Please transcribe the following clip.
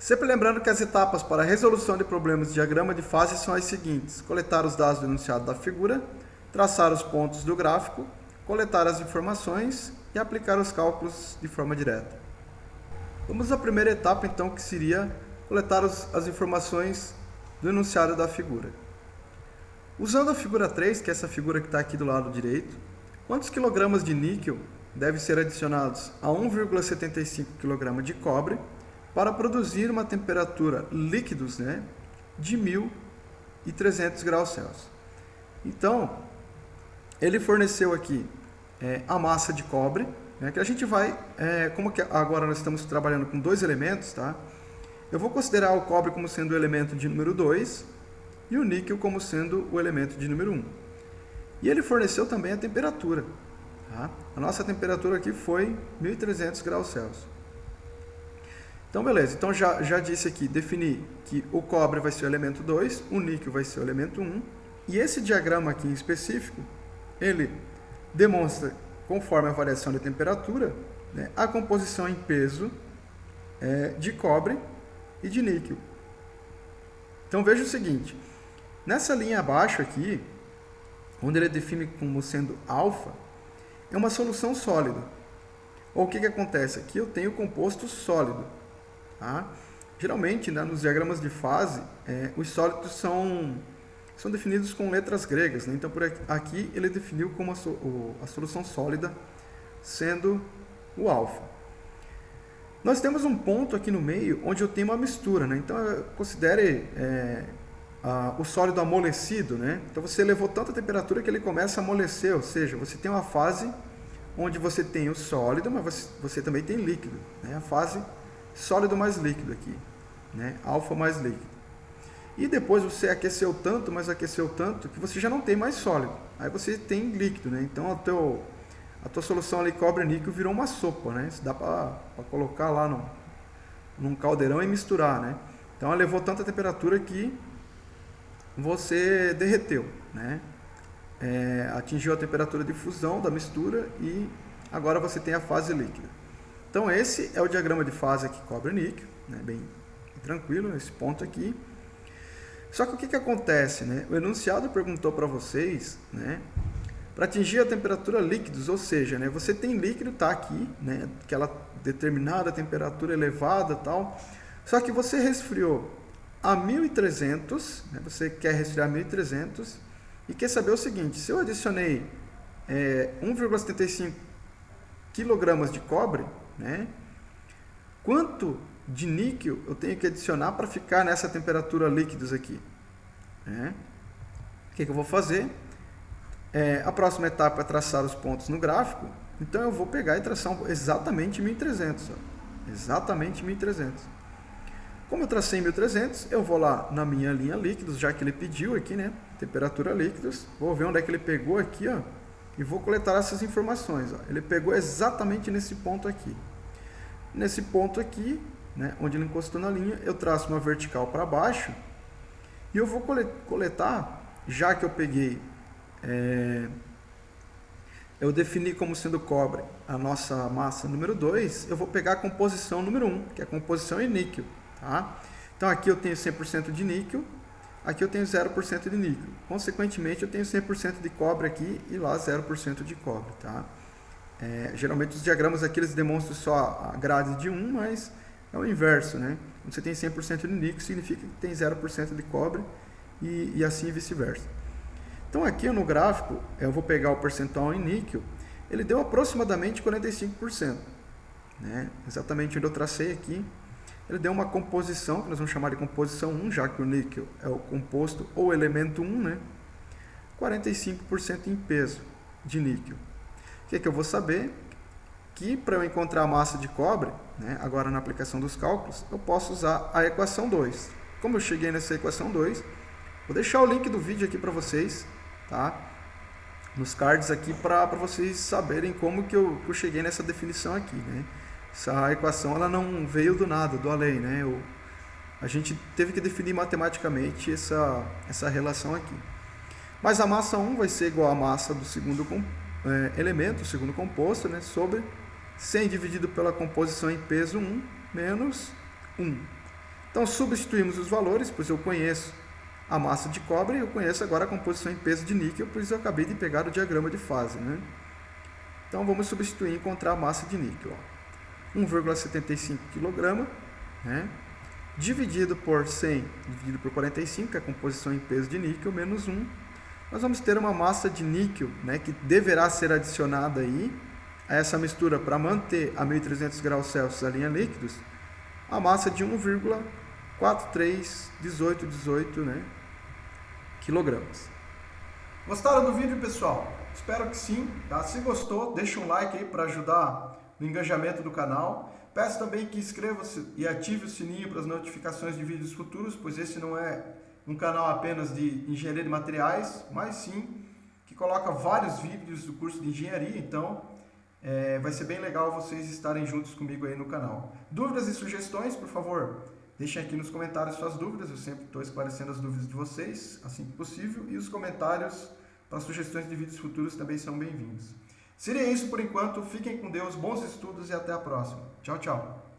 Sempre lembrando que as etapas para a resolução de problemas de diagrama de fase são as seguintes: coletar os dados do enunciado da figura, traçar os pontos do gráfico, coletar as informações e aplicar os cálculos de forma direta. Vamos à primeira etapa, então, que seria coletar as informações do enunciado da figura. Usando a figura 3, que é essa figura que está aqui do lado direito, quantos quilogramas de níquel devem ser adicionados a 1,75 kg de cobre para produzir uma temperatura líquidos, de 1.300 graus Celsius? Então, ele forneceu aqui a massa de cobre, que a gente vai, como que agora nós estamos trabalhando com dois elementos, tá? Eu vou considerar o cobre como sendo o elemento de número 2 e o níquel como sendo o elemento de número 1. E ele forneceu também a temperatura. Tá? A nossa temperatura aqui foi 1.300 graus Celsius. Então, beleza. Então, já disse aqui, defini que o cobre vai ser o elemento 2, o níquel vai ser o elemento 1. E esse diagrama aqui em específico, ele demonstra, conforme a variação de temperatura, a composição em peso de cobre e de níquel. Então, veja o seguinte. Nessa linha abaixo aqui, onde ele define como sendo alfa, é uma solução sólida. Ou o que acontece? Aqui eu tenho composto sólido. Tá? Geralmente, nos diagramas de fase, os sólidos são definidos com letras gregas. Então, por aqui, ele definiu como a solução sólida sendo o alfa. Nós temos um ponto aqui no meio onde eu tenho uma mistura. Então, considere o sólido amolecido. Então, você elevou tanta temperatura que ele começa a amolecer, ou seja, você tem uma fase onde você tem o sólido, mas você também tem líquido. A fase sólido mais líquido aqui, alfa mais líquido. E depois você aqueceu tanto, mas aqueceu tanto, que você já não tem mais sólido. Aí você tem líquido, Então a tua solução ali cobre níquel virou uma sopa, Isso dá para colocar lá num caldeirão e misturar, Então ela levou tanta temperatura que você derreteu, atingiu a temperatura de fusão da mistura e agora você tem a fase líquida. Então esse é o diagrama de fase aqui cobre-níquel, bem tranquilo, esse ponto aqui. Só que o que acontece? O enunciado perguntou para vocês, para atingir a temperatura líquidos, ou seja, você tem líquido, está aqui, aquela determinada temperatura elevada tal, só que você resfriou a 1.300, você quer resfriar 1.300 e quer saber o seguinte: se eu adicionei 1,75 kg de cobre, quanto de níquel eu tenho que adicionar para ficar nessa temperatura líquidos aqui? O que eu vou fazer? A próxima etapa é traçar os pontos no gráfico, então eu vou pegar e traçar exatamente 1.300. Exatamente 1.300. Como eu tracei 1.300, eu vou lá na minha linha líquidos, já que ele pediu aqui, temperatura líquidos, vou ver onde é que ele pegou aqui, e vou coletar essas informações. Ele pegou exatamente nesse ponto aqui. Nesse ponto aqui, onde ele encostou na linha, eu traço uma vertical para baixo e eu vou coletar, já que eu peguei, eu defini como sendo cobre a nossa massa número 2, eu vou pegar a composição número 1, que é a composição em níquel. Tá? Então aqui eu tenho 100% de níquel, aqui eu tenho 0% de níquel. Consequentemente, eu tenho 100% de cobre aqui e lá 0% de cobre. Tá? Geralmente os diagramas aqui eles demonstram só a grade de 1, mas é o inverso. Quando você tem 100% de níquel, significa que tem 0% de cobre e assim vice-versa. Então aqui no gráfico, eu vou pegar o percentual em níquel, ele deu aproximadamente 45%. Exatamente onde eu tracei aqui. Ele deu uma composição, que nós vamos chamar de composição 1, já que o níquel é o composto ou elemento 1, 45% em peso de níquel. O que eu vou saber? Que para eu encontrar a massa de cobre, agora na aplicação dos cálculos, eu posso usar a equação 2. Como eu cheguei nessa equação 2, vou deixar o link do vídeo aqui para vocês, tá? Nos cards aqui, para vocês saberem como que eu cheguei nessa definição aqui, Essa equação ela não veio do nada, do além, A gente teve que definir matematicamente essa relação aqui. Mas a massa 1 vai ser igual à massa do segundo elemento, o segundo composto, sobre 100 dividido pela composição em peso 1 menos 1. Então, substituímos os valores, pois eu conheço a massa de cobre e eu conheço agora a composição em peso de níquel, pois eu acabei de pegar o diagrama de fase, né? Então, vamos substituir e encontrar a massa de níquel. 1,75 kg, né? Dividido por 100, dividido por 45, que é a composição em peso de níquel, menos 1. Nós vamos ter uma massa de níquel, né, que deverá ser adicionada aí a essa mistura para manter a 1300 graus Celsius a linha líquidos, a massa de 1,431818, né, quilogramas. Gostaram do vídeo, pessoal? Espero que sim, tá? Se gostou, deixa um like aí para ajudar no engajamento do canal. Peço também que inscreva-se e ative o sininho para as notificações de vídeos futuros, pois esse não é um canal apenas de engenharia de materiais, mas sim que coloca vários vídeos do curso de engenharia, então vai ser bem legal vocês estarem juntos comigo aí no canal. Dúvidas e sugestões, por favor, deixem aqui nos comentários suas dúvidas, eu sempre estou esclarecendo as dúvidas de vocês, assim que possível, e os comentários para sugestões de vídeos futuros também são bem-vindos. Seria isso por enquanto, fiquem com Deus, bons estudos e até a próxima. Tchau, tchau.